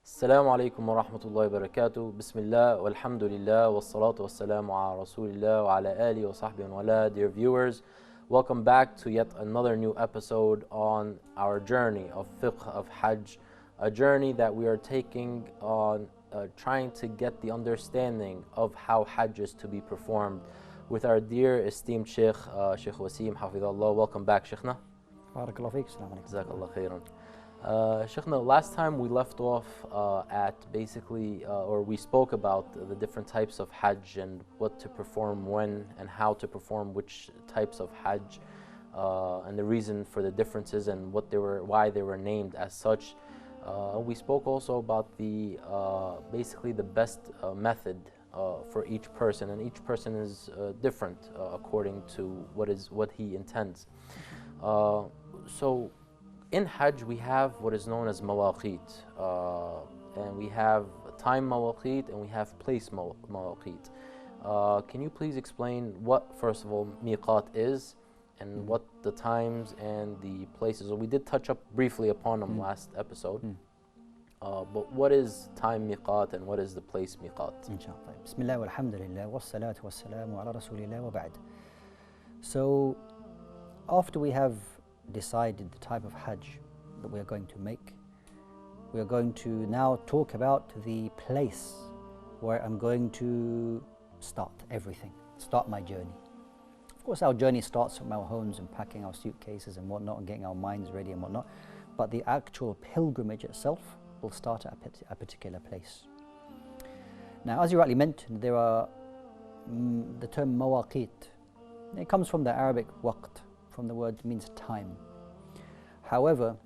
Assalamu alaikum wa rahmatullahi wa barakatuh. Bismillah walhamdulillah wassalatu wassalamu ala rasulillah wa ala alihi wa sahbihi wa wala. Dear viewers, welcome back to yet another new episode on our journey of Fiqh of Hajj, a journey that we are taking on trying to get the understanding of how Hajj is to be performed with our dear esteemed Sheikh, Sheikh Wasim, Hafidhullah. Welcome back, Sheikhna. Barakallahu feek. Assalamu alaikum. Jazakallah khairan. Sheikhna, last time we left off at basically, or we spoke about the different types of Hajj and what to perform when and how to perform which types of Hajj, and the reason for the differences and why they were named as such. We spoke also about the basically the best method for each person, and each person is different according to what he intends. So in Hajj we have what is known as mawaqit, and we have time mawaqit and we have place mawaqit. Can you please explain what, first of all, miqat is and what the times and the places? We did touch up briefly upon them last episode, but what is time miqat and what is the place miqat? Inshallah. Bismillah walhamdulillah wassalatu wassalamu ala rasulillah wa ba'd. So after we have decided the type of Hajj that we are going to make, we are going to now talk about the place where I'm going to start everything, start my journey. Of course, our journey starts from our homes and packing our suitcases and whatnot and getting our minds ready and whatnot, but the actual pilgrimage itself will start at a particular place. Now, as you rightly mentioned, there are the term mawaqit. It comes from the Arabic waqt, from the word means time. However,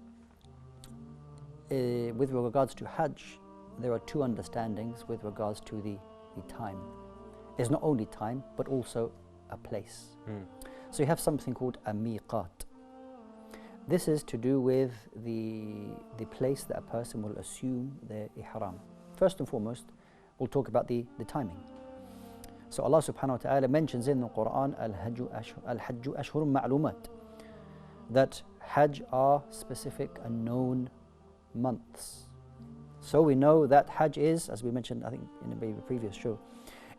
with regards to Hajj, there are two understandings with regards to the time. It's not only time, but also a place. So you have something called a miqat. This is to do with the place that a person will assume their ihram. First and foremost, we'll talk about the timing. So Allah subhanahu wa ta'ala mentions in the Quran, Al-Hajju ashhurun ma'lumat, that Hajj are specific and known months. So we know that Hajj is, as we mentioned I think in a previous show,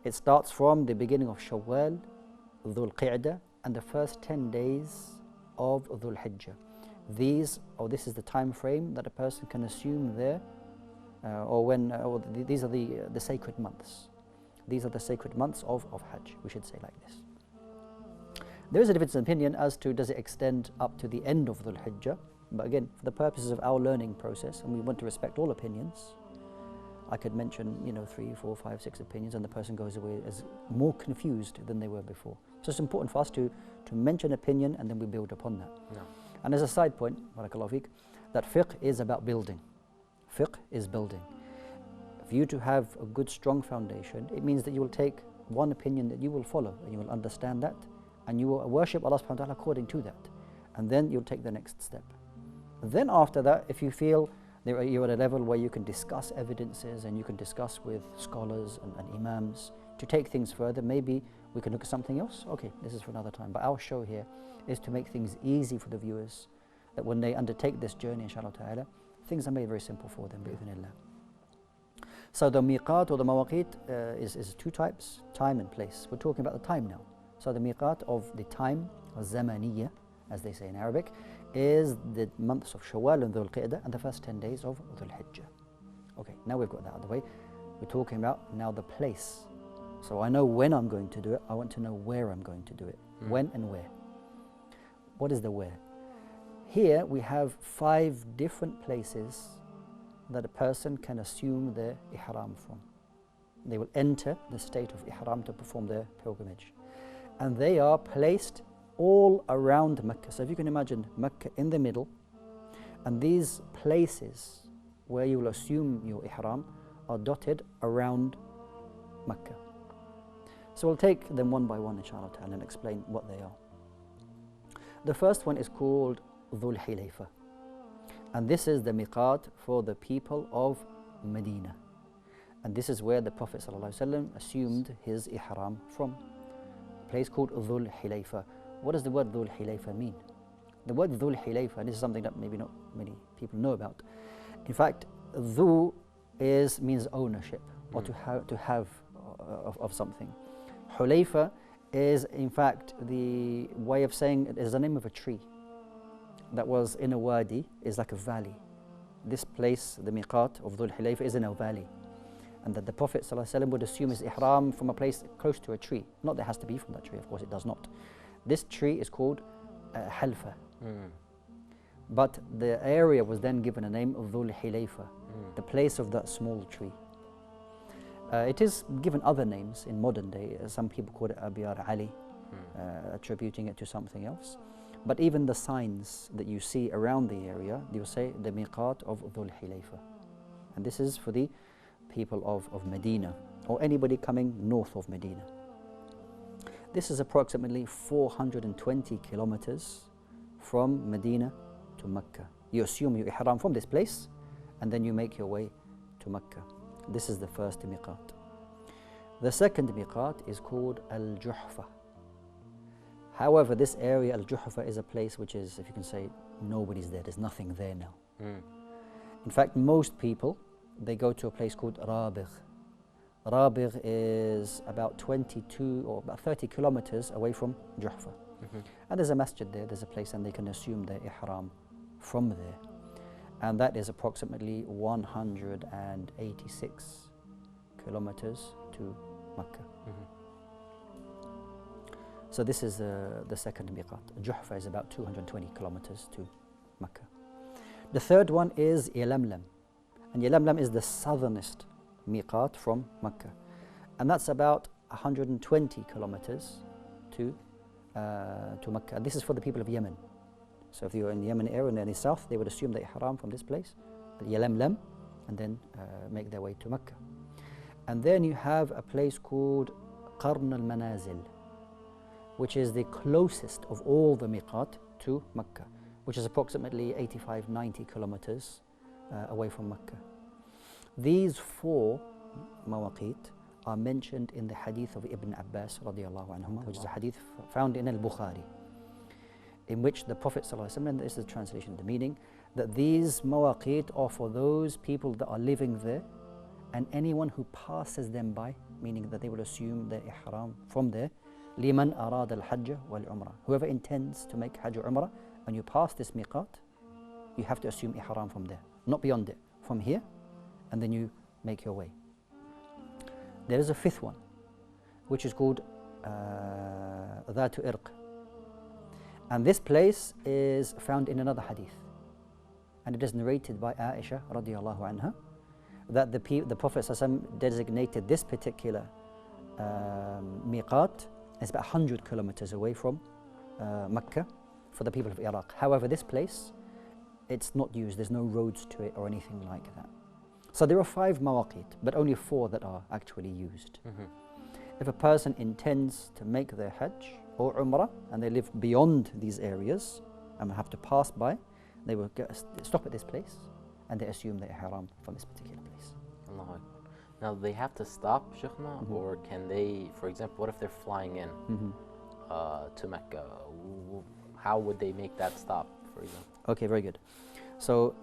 it starts from the beginning of Shawwal, Dhul Qa'dah, and the first 10 days of Dhul Hijjah. This is the time frame that a person can assume there, these are the sacred months. These are the sacred months of Hajj, we should say like this. There is a difference in opinion as to does it extend up to the end of Dhul Hijjah, but again, for the purposes of our learning process, and we want to respect all opinions, I could mention 3, 4, 5, 6 opinions, and the person goes away as more confused than they were before. So it's important for us to mention opinion and then we build upon that. No. And as a side point, barakallahu feek, that fiqh is about building. Fiqh is building. For you to have a good strong foundation, it means that you will take one opinion that you will follow and you will understand that and you will worship Allah subhanahu wa ta'ala according to that, and then you'll take the next step. Then after that, if you feel you're at a level where you can discuss evidences and you can discuss with scholars and imams to take things further, maybe we can look at something else. Okay, this is for another time, but our show here is to make things easy for the viewers, that when they undertake this journey inshallah ta'ala, things are made very simple for them bi'idhnillah. So the miqat or the mawaqit is two types, time and place. We're talking about the time now. So the miqat of the time, zamaniyya, as they say in Arabic, is the months of Shawwal and Dhul Qa'dah and the first 10 days of Dhul Hijjah. Okay, now we've got that out of the way. We're talking about now the place. So I know when I'm going to do it, I want to know where I'm going to do it. When and where. What is the where? Here we have 5 different places that a person can assume their ihram from. They will enter the state of ihram to perform their pilgrimage. And they are placed all around Mecca. So if you can imagine Mecca in the middle, and these places where you will assume your ihram are dotted around Mecca. So we'll take them one by one inshallah ta'ala and explain what they are. The first one is called Dhul Haleiwa, and this is the miqat for the people of Medina, and this is where the Prophet ﷺ assumed his ihram from. A place called Dhul Haleiwa. What does the word Dhul Haleiwa mean? The word Dhul Haleiwa, and this is something that maybe not many people know about. In fact, Dhu means ownership, or to have of something. Haleiwa is in fact the way of saying it is the name of a tree that was in a wadi, is like a valley. This place, the miqat of Dhul Hulayfa, is in a valley, and that the Prophet ﷺ would assume his ihram from a place close to a tree. Not that it has to be from that tree, of course it does not. This tree is called Halfa. But the area was then given a name of Dhul Hulayfa, the place of that small tree. It is given other names in modern day. Some people call it Abiyar Ali, attributing it to something else. But even the signs that you see around the area, you'll say the miqat of Dhul Hulayfa. And this is for the people of Medina, or anybody coming north of Medina. This is approximately 420 kilometers from Medina to Mecca. You assume your ihram from this place, and then you make your way to Mecca. This is the first miqat. The second miqat is called Al-Juhfa. However, this area, Al-Juhfa, is a place which is, if you can say, nobody's there. There's nothing there now. In fact, most people, they go to a place called Rabigh. Rabigh is about 22 or about 30 kilometers away from Juhfa. And there's a masjid there, there's a place, and they can assume their ihram from there. And that is approximately 186 kilometers to Mecca. So this is the second miqat. Juhfa is about 220 kilometers to Mecca. The third one is Yalamlam. And Yalamlam is the southernest miqat from Mecca. And that's about 120 kilometers to Mecca. This is for the people of Yemen. So if you're in the Yemen area and in the south, they would assume the ihram from this place, Yalamlam, and then make their way to Mecca. And then you have a place called Qarn al-Manazil, which is the closest of all the miqat to Mecca, which is approximately 85-90 kilometers away from Mecca. These four mawaqit are mentioned in the hadith of Ibn Abbas radiallahu anhuma, which is a hadith found in Al-Bukhari, in which the Prophet ﷺ, and this is the translation of the meaning, that these mawaqit are for those people that are living there and anyone who passes them by, meaning that they will assume their ihram from there. لِمَنْ أَرَادَ الْحَجَّ وَالْعُمْرَةِ. Whoever intends to make Hajj or Umrah, and you pass this miqat, you have to assume ihram from there, not beyond it, from here, and then you make your way. There is a fifth one, which is called Dhatu Irq. And this place is found in another hadith. And it is narrated by Aisha radiallahu anha, that the Prophet ﷺ designated this particular miqat as about 100 kilometers away from Mecca for the people of Iraq. However, this place, it's not used. There's no roads to it or anything like that. So there are 5 mawaqit, but only 4 that are actually used. If a person intends to make their Hajj or Umrah and they live beyond these areas and have to pass by, they will stop at this place and they assume their ihram from this particular place. Allah. Now they have to stop, Shaykhna, or can they, for example, what if they're flying in to Mecca? How would they make that stop, for example? Okay, very good. So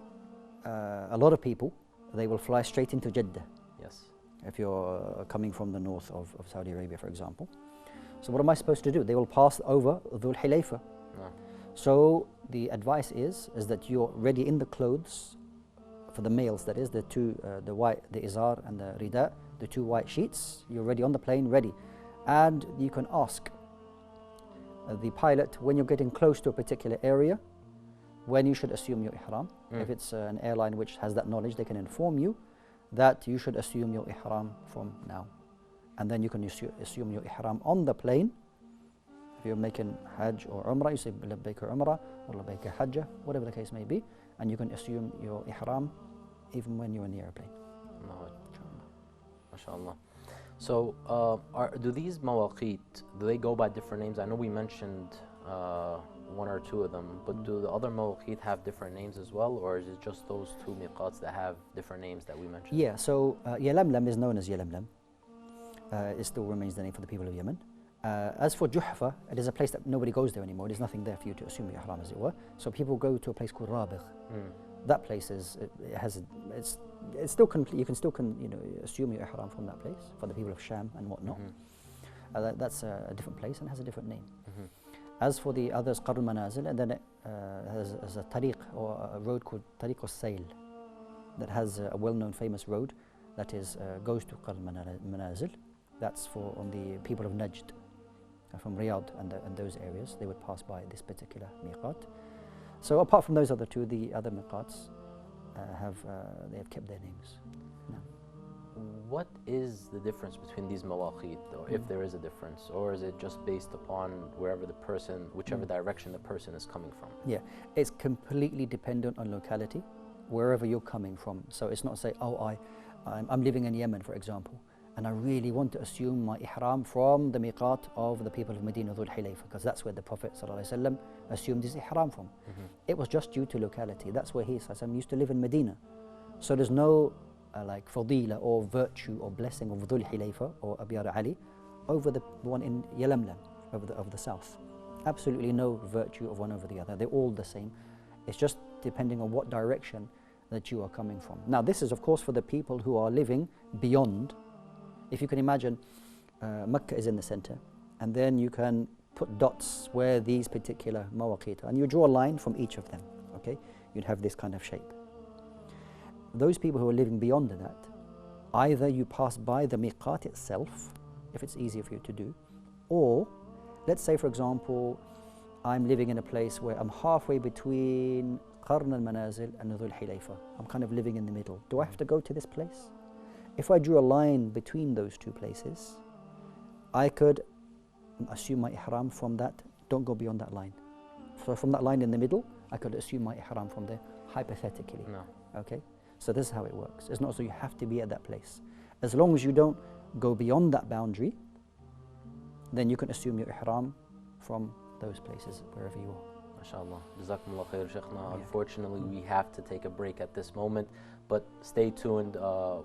a lot of people, they will fly straight into Jeddah. Yes. If you're coming from the north of Saudi Arabia, for example. So what am I supposed to do? They will pass over Dhul Hulayfa. So the advice is that you're ready in the clothes, for the males that is, the white, the izar and the rida, the 2 white sheets. You're ready on the plane, ready. And you can ask the pilot when you're getting close to a particular area, when you should assume your ihram. If it's an airline which has that knowledge, they can inform you that you should assume your ihram from now. And then you can assume your ihram on the plane. If you're making Hajj or Umrah, you say Labbaik Umrah or Labbaik Hajj, whatever the case may be, and you can assume your ihram even when you're in the airplane. MashaAllah. So do these mawaqit, do they go by different names? I know we mentioned 1 or 2 of them, but do the other mawaqit have different names as well, or is it just those 2 miqats that have different names that we mentioned? Yeah, so Yalamlam is known as Yalamlam. It still remains the name for the people of Yemen. As for Juhfa, it is a place that nobody goes there anymore. There's nothing there for you to assume your ihram, as it were. So people go to a place called Rabigh. that place is, it has, it's still you can still assume your ihram from that place for the people of Sham and whatnot. That's a different place and has a different name. As for the others, Qarr al-Manazil, and then it has a tariq or a road called Tariq al-Sayl that has a well-known famous road that is goes to Qarr al-Manazil. That's for on the people of Najd from Riyadh and those areas. They would pass by this particular miqat. So apart from those other two, the other miqats they have kept their names. No. What is the difference between these mawaqit, or if there is a difference, or is it just based upon wherever the person, whichever direction the person is coming from? Yeah, it's completely dependent on locality, wherever you're coming from. So it's not say, oh, I'm living in Yemen, for example, and I really want to assume my ihram from the miqat of the people of Medina, Dhul Haleiwa, because that's where the Prophet ﷺ assumed his ihram from. It was just due to locality. That's where he used to live in Medina. So there's no like fadila or virtue or blessing of Dhul Haleiwa or Abiyar Ali over the one in Yalamlam, of the south. Absolutely no virtue of one over the other. They're all the same. It's just depending on what direction that you are coming from. Now this is of course for the people who are living beyond. If you can imagine, Makkah is in the center, and then you can put dots where these particular mawaqit are, and you draw a line from each of them, okay? You'd have this kind of shape. Those people who are living beyond that, either you pass by the miqat itself, if it's easier for you to do, or let's say for example, I'm living in a place where I'm halfway between Qarr al-Manazil and Dhul Haleiwa. I'm kind of living in the middle. Do I have to go to this place? If I drew a line between those two places, I could assume my ihram from that. Don't go beyond that line. So from that line in the middle, I could assume my ihram from there, hypothetically. No. Okay? So this is how it works. It's not so you have to be at that place. As long as you don't go beyond that boundary, then you can assume your ihram from those places, wherever you are. MashaAllah. Jazakumullah khair, Shaykhna. Unfortunately, we have to take a break at this moment, but stay tuned.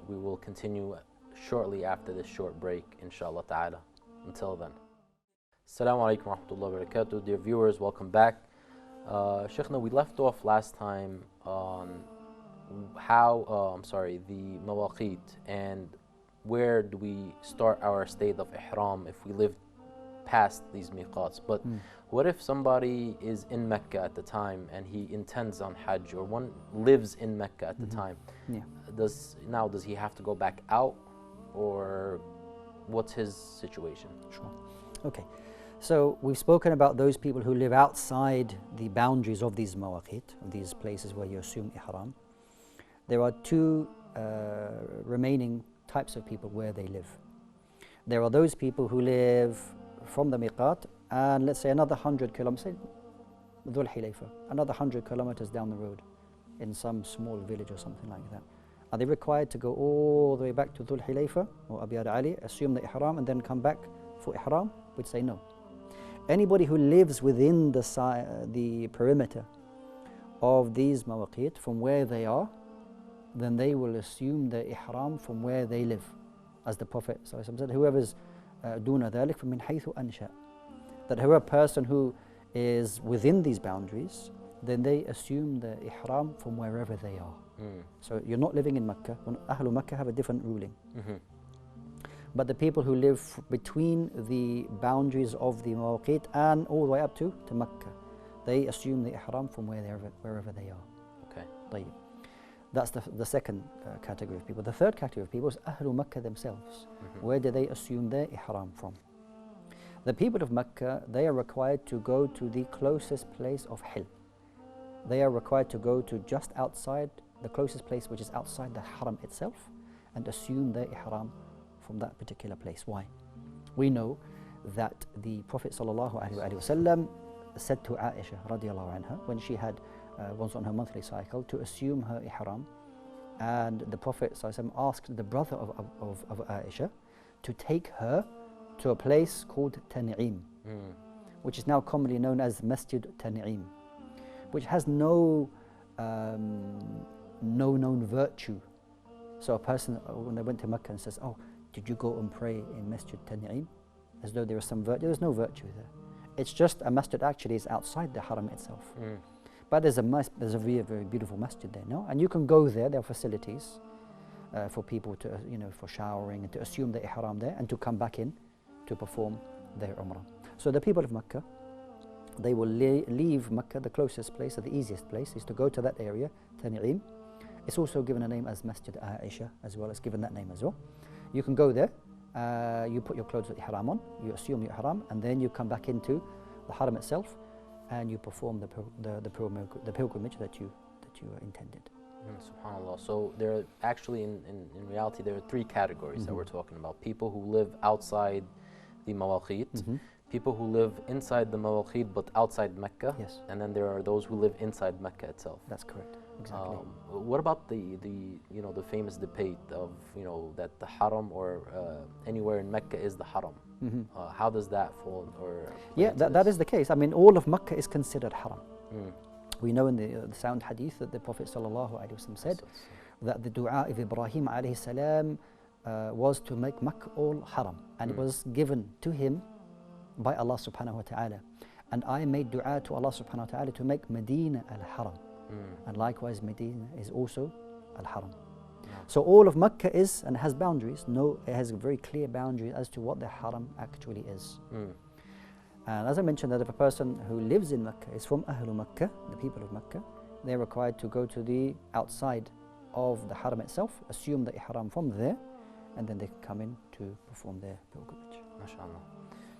We will continue shortly after this short break, inshallah ta'ala. Until then. Assalamu alaikum wa rahmatullahi wa barakatuh. Dear viewers, welcome back. Shaykhna, we left off last time on the mawaqit and where do we start our state of ihram if we live past these miqats. But what if somebody is in Mecca at the time and he intends on Hajj, or one lives in Mecca at the time? Yeah. Does he have to go back out, or what's his situation? Sure. Okay. So we've spoken about those people who live outside the boundaries of these mawaqit, of these places where you assume ihram. There are two remaining types of people where they live. There are those people who live from the miqat and let's say another 100 kilometers, say Dhul Haleiwa, another 100 kilometers down the road in some small village or something like that. Are they required to go all the way back to Dhul Haleiwa or Abiyar Ali, assume the ihram and then come back for ihram? We'd say no. Anybody who lives within the perimeter of these mawaqit from where they are, then they will assume the ihram from where they live. As the Prophet said, whoever's duna dhalik min haythu ansha, that whoever person who is within these boundaries, then they assume the ihram from wherever they are. So you're not living in Makkah. Ahlul Makkah have a different ruling. But the people who live between the boundaries of the mawaqit and all the way up to Makkah, they assume the ihram from wherever they are. Okay. طيب. That's the second category of people. The third category of people is Ahlul Makkah themselves. Where do they assume their ihram from? The people of Makkah, they are required to go to the closest place of Hil. They are required to go to just outside, the closest place which is outside the Haram itself, and assume their ihram from that particular place. Why? We know that the Prophet ﷺ said to Aisha radiallahu anha when she was on her monthly cycle to assume her ihram, and the Prophet ﷺ asked the brother of Aisha to take her to a place called Tan'im, which is now commonly known as Masjid Tan'im, which has no known virtue. So a person, when they went to Mecca and says, oh, did you go and pray in Masjid Tan'im? As though there was some virtue. There's no virtue there. It's just a masjid, actually is outside the Haram itself. But there's a very, very beautiful masjid there, no? And you can go there. There are facilities for people to, for showering and to assume the ihram there and to come back in to perform their umrah. So the people of Makkah, they will leave Makkah. The closest place, or the easiest place, is to go to that area, Tan'im. It's also given a name as Masjid Aisha, as well as given that name as well. You can go there. You put your clothes of ihram on. You assume your ihram, and then you come back into the Haram itself, and you perform the pilgrimage that you intended. SubhanAllah. So there are actually, in reality, there are three categories that we're talking about. People who live outside the mawaqit, people who live inside the mawaqit but outside Mecca, Yes. and then there are those who live inside Mecca itself. That's correct. Exactly. What about the famous debate of that the Haram or anywhere in Mecca is the Haram? How does that fall? Yeah, that is the case. I mean, all of Mecca is considered Haram. We know in the sound hadith that the Prophet ﷺ said that the dua of Ibrahim alayhi salam was to make Makkah all Haram, and it was given to him by Allah subhanahu wa ta'ala. And I made dua to Allah subhanahu wa ta'ala to make Medina al-Haram. And likewise Medina is also al-Haram. So all of Makkah is and has boundaries. It has a very clear boundary as to what the Haram actually is. And as I mentioned, that if a person who lives in Makkah is from Ahlu Makkah, the people of Makkah, they're required to go to the outside of the Haram itself, assume the ihram from there, and then they can come in to perform their pilgrimage. MashaAllah.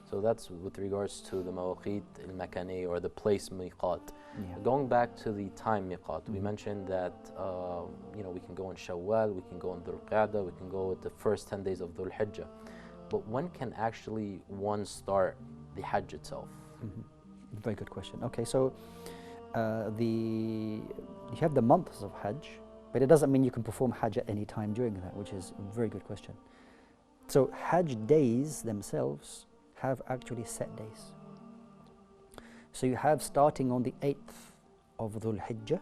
So that's with regards to the mawaqit al-makani, or the place miqat. Going back to the time miqat, we mentioned that we can go in Shawwal, we can go in Dhul Qa'dah, we can go at the first 10 days of Dhul Hijjah. But when can actually one start the Hajj itself? Very good question. Okay, so you have the months of Hajj, but it doesn't mean you can perform Hajj at any time during that, which is a very good question. So Hajj days themselves have actually set days. So you have starting on the 8th of Dhul Hijjah,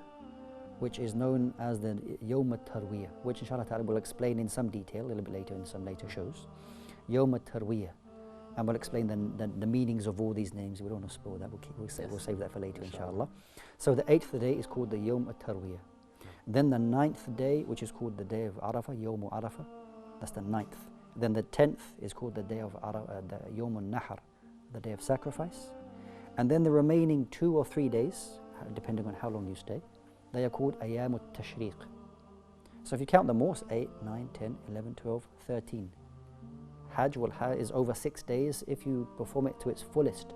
which is known as the Yawm al-Tarwiyah, which inshallah ta'ala will explain in some detail a little bit later in some later shows. Yawm al-Tarwiyah. And we'll explain the meanings of all these names. We don't want to spoil that. We'll save that for later, inshallah. So the 8th day is called the Yawm al-Tarwiyah. Then the 9th day, which is called the day of Arafah, Yawm al-Arafah, that's the 9th. Then the 10th is called the day of the Yawm al-Nahar, the day of sacrifice. And then the remaining 2 or 3 days, depending on how long you stay, they are called Ayyam al-Tashriq. So if you count them all, 8, 9, 10, 11, 12, 13. Hajj is over 6 days. If you perform it to its fullest,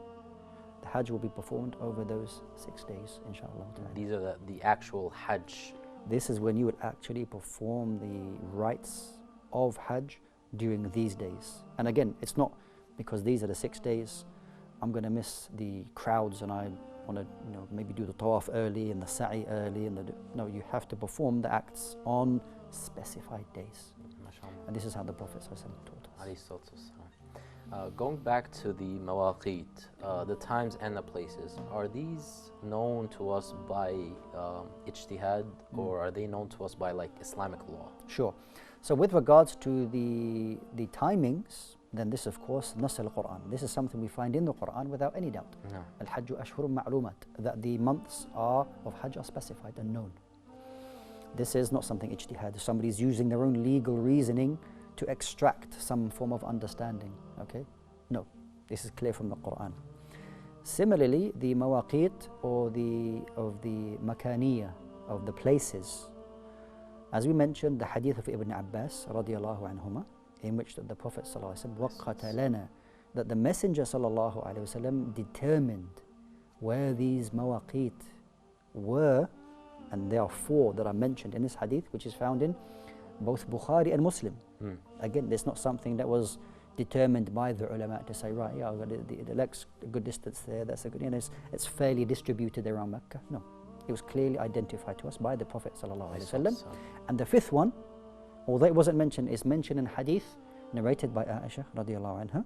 the Hajj will be performed over those 6 days, inshallah. These are the actual Hajj. This is when you would actually perform the rites of Hajj during these days. And again, it's not because these are the 6 days, I'm going to miss the crowds and I want to maybe do the tawaf early and the sa'i early. No, you have to perform the acts on specified days. And this is how the Prophet taught us. Going back to the mawaqit, the times and the places, are these known to us by ijtihad, or are they known to us by Islamic law? Sure. So with regards to the timings, then this of course Nas al-Quran. This is something we find in the Quran without any doubt. Al-Hajj ashhurun ma'lumat, that the months of Hajj are specified and known. This is not something ijtihad. Somebody is using their own legal reasoning to extract some form of understanding. Okay? No, this is clear from the Quran. Similarly, the mawaqit or the makaniya, of the places, as we mentioned, the hadith of Ibn Abbas radiyallahu anhuma, in which the Prophet waqata lana, that the Messenger sallallahu alaihi wasallam determined where these mawaqit were, and there are 4 that are mentioned in this hadith, which is found in both Bukhari and Muslim. Again, it's not something that was determined by the ulama to say, right, yeah, the leg's a good distance there, that's a good, it's fairly distributed around Mecca. No, it was clearly identified to us by the Prophet sallallahu alaihi wasallam. And the 5th one, although it wasn't mentioned, is mentioned in hadith narrated by Aisha radiyallahu anha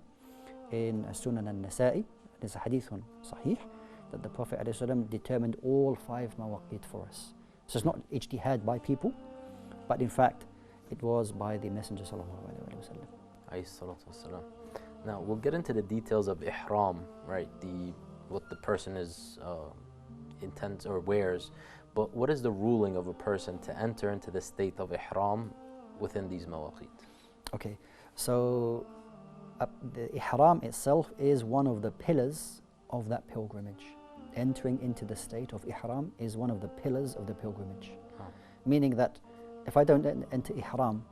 in Sunan al-Nasa'i. There's a hadithun sahih that the Prophet ﷺ determined all 5 mawaqit for us. So it's not ijtihad by people, but in fact it was by the Messenger ﷺ. Now we'll get into the details of ihram, right? What the person is intends or wears. But what is the ruling of a person to enter into the state of ihram within these mawaqit? Okay, so the ihram itself is one of the pillars of that pilgrimage. Entering into the state of ihram is one of the pillars of the pilgrimage. Meaning that if I don't enter ihram,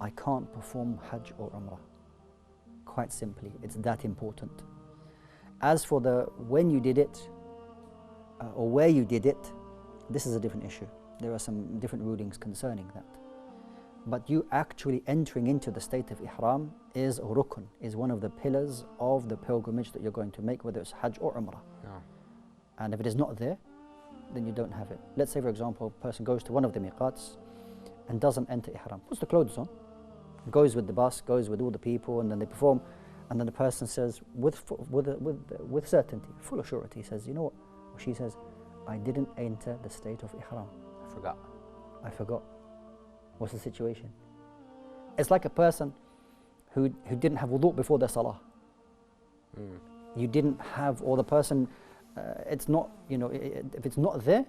I can't perform Hajj or Umrah. Quite simply, it's that important. As for the when you did it or where you did it, this is a different issue. There are some different rulings concerning that. But you actually entering into the state of ihram is rukun, is one of the pillars of the pilgrimage that you're going to make, whether it's Hajj or Umrah. No. And if it is not there, then you don't have it. Let's say, for example, a person goes to one of the miqats and doesn't enter ihram, puts the clothes on, goes with the bus, goes with all the people, and then they perform, and then the person says with certainty, full of surety, says, you know what? Or she says, I didn't enter the state of ihram. I forgot. What's the situation? It's like a person who didn't have wudu before their salah. You didn't have, or the person, it's not, if it's not there,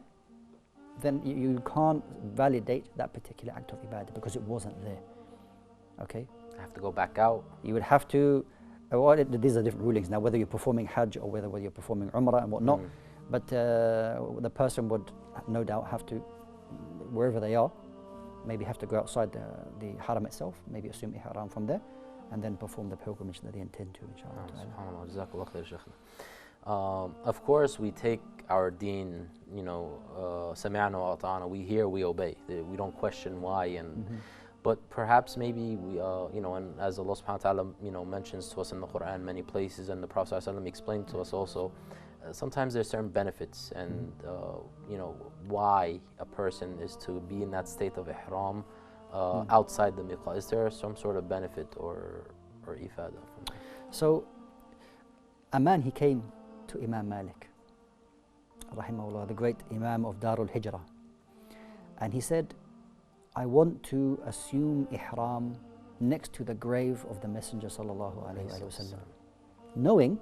then you can't validate that particular act of ibadah because it wasn't there. Okay? I have to go back out. You would have to, these are different rulings now, whether you're performing Hajj or whether you're performing Umrah and whatnot. But the person would no doubt have to, wherever they are, maybe have to go outside the Haram itself, maybe assume ihram from there, and then perform the pilgrimage that they intend to, inshallah. Of course, we take our deen, sami'na wa ata'na, we hear, we obey. We don't question why. But perhaps maybe we, and as Allah subhanahu wa ta'ala, mentions to us in the Quran many places, and the Prophet sallallahu alaihi wasallam explained to us also, sometimes there's certain benefits and why a person is to be in that state of ihram outside the miqat. Is there some sort of benefit or ifada from that? So a man, he came to Imam Malik rahimahullah, the great Imam of Darul Hijrah, and he said, I want to assume ihram next to the grave of the Messenger sallallahu alaihi wasallam, knowing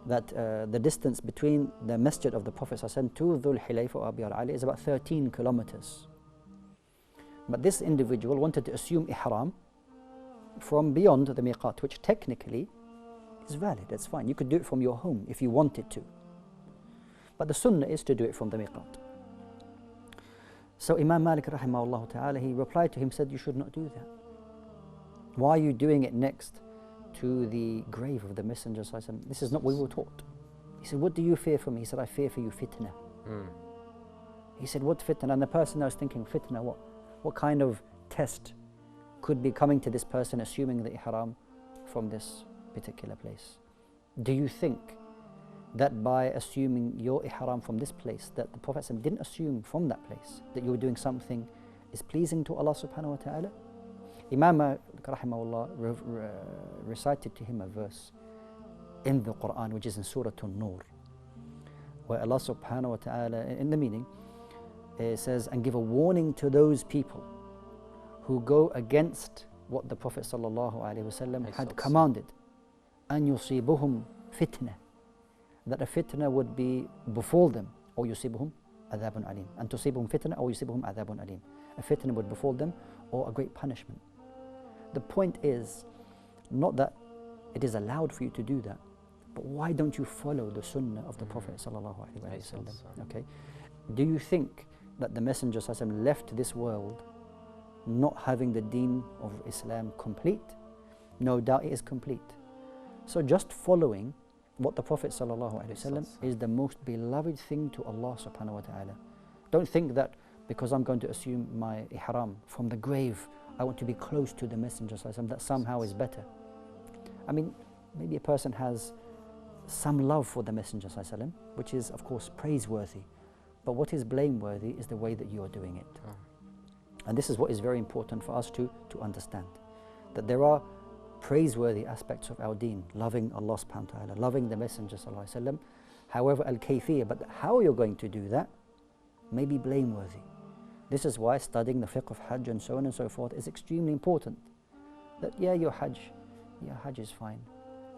that the distance between the masjid of the Prophet ﷺ to Dhul Haleiwa or Abi al-Ali is about 13 kilometers. But this individual wanted to assume ihram from beyond the miqat, which technically is valid, that's fine. You could do it from your home if you wanted to. But the sunnah is to do it from the miqat. So Imam Malik rahimahullah ta'ala, he replied to him, said, you should not do that. Why are you doing it next to the grave of the Messenger? This is not what we were taught. He said, what do you fear for me? He said, I fear for you fitna. He said, what fitna? And the person, I was thinking, fitna, what kind of test could be coming to this person assuming the ihram from this particular place? Do you think that by assuming your ihram from this place, that the Prophet didn't assume from that place that you were doing something is pleasing to Allah subhanahu wa ta'ala? Imam Malik rahimahullah recited to him a verse in the Quran, which is in Surah An-Nur, where Allah subhanahu wa ta'ala, in the meaning, says, and give a warning to those people who go against what the Prophet sallallahu alaihi wasallam had commanded, an yusibuhum fitna, that a fitna would be befall them, or yusibuhum adhabun alim, and tusibuhum fitna, or yusibuhum adhabun alim, a fitna would befall them, or a great punishment. The point is not that it is allowed for you to do that, but why don't you follow the sunnah of the Prophet sallallahu alaihi wasallam? Okay, do you think that the Messenger sallallahu alaihi wasallam left this world not having the deen of Islam complete? No doubt it is complete. So just following what the Prophet ﷺ is the most beloved thing to Allah subhanahu wa ta'ala. Don't think that because I'm going to assume my ihram from the grave, I want to be close to the Messenger ﷺ, that somehow is better. I mean, maybe a person has some love for the Messenger ﷺ, which is of course praiseworthy, but what is blameworthy is the way that you are doing it. And this is what is very important for us to understand, that there are praiseworthy aspects of our deen, loving Allah subhanahu wa ta'ala, loving the Messenger sallallahu alaihi wasallam. However, al-kayfiyya, but how you're going to do that may be blameworthy. This is why studying the fiqh of Hajj and so on and so forth is extremely important. That your Hajj is fine,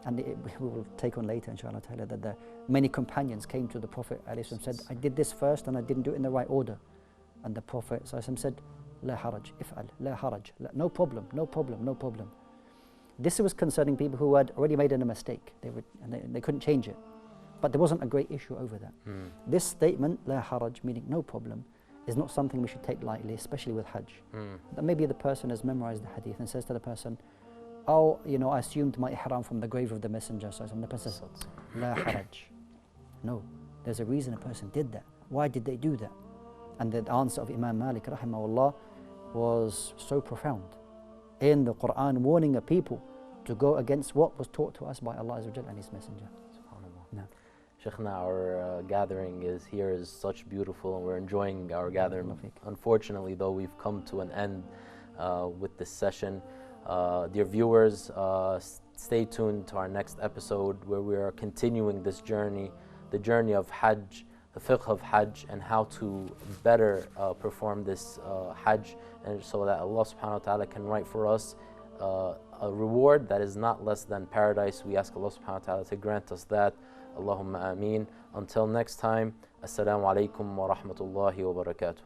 And we will take on later, inshallah ta'ala, that the many companions came to the Prophet and said, I did this first and I didn't do it in the right order. And the Prophet said, La haraj, if'al, la haraj, no problem, no problem, no problem. This was concerning people who had already made a mistake. They couldn't change it. But there wasn't a great issue over that. This statement, la haraj, meaning no problem, is not something we should take lightly, especially with Hajj. That maybe the person has memorized the hadith and says to the person, oh, I assumed my ihram from the grave of the Messenger. So the person says, la haraj. No, there's a reason a person did that. Why did they do that? And the answer of Imam Malik, rahimahullah, was so profound. In the Quran, warning a people to go against what was taught to us by Allah Azza wa Jalla and His Messenger. SubhanAllah. No. Shaykhna, our gathering is such beautiful, and we're enjoying our gathering. Unfortunately, though, we've come to an end with this session. Dear viewers, stay tuned to our next episode where we are continuing this journey, the journey of Hajj, the fiqh of Hajj, and how to better perform this Hajj, and so that Allah subhanahu wa ta'ala can write for us a reward that is not less than paradise. We ask Allah subhanahu wa ta'ala to grant us that. Allahumma ameen. Until next time, Assalamu alaikum wa rahmatullahi wa barakatuh.